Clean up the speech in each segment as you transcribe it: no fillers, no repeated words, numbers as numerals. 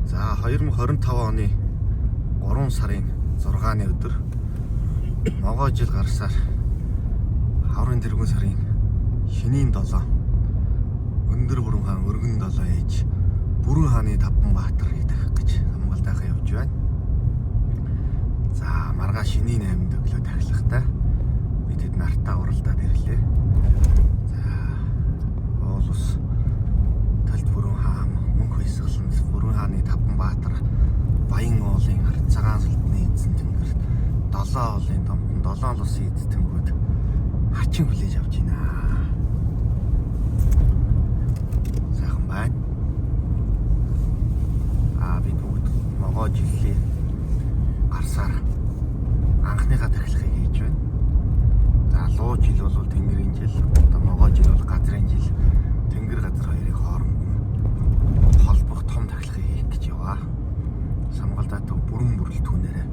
За 2025 оны 3 сарын 6-ны өдөр могоо жил гарсаар хаврын тэргүүн сарын шинийн 7 өндөр бүрэн хаан өргөн 7 ээж бүрэн хааны таван баатар идэх гэж хамгаалтайхаа явж байна. За маргааш шинийн 8-нд өглөө тахилгатай бид хэд нартаа уралдаад ирлээ. За оолус талд бүрэн хаан мөнх хэсгэлэн бүрэн хааны таван баатар Баян уулын харцагаан сүлдний эзэн тэнгэр 7 уулын домтон 7 улсын эд тэнгүүд хачин хүлээж авч байна. Сайхан байна. Бид бүгд могоо жилийн гарсаар анхныхаа тахилгыг хийж байна. За луу жил бол тэнгэрийн жил, одоо могоо жил бол газрын жил. Тэнгэр газар хоёрын хооронд нь холбох том тахилгыг хийх гэж яваа. Самгалдаад бүрэн бүрэл түүнээрээ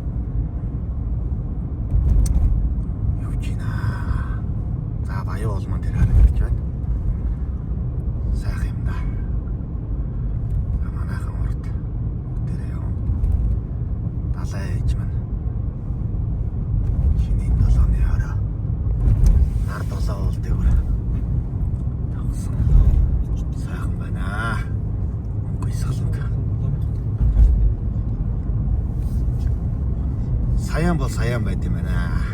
явж байна. За баян улман дээр харагдаж байна. Сайхан юм да. Манайхан урд бүгдээрээ юм. Далай ээж маань шинийн 7-ны орой нар 7 уул дээр тавсан. Сайхан байна. Мөнгө исгэлэнт. Саяан бол саяан байт юм байна.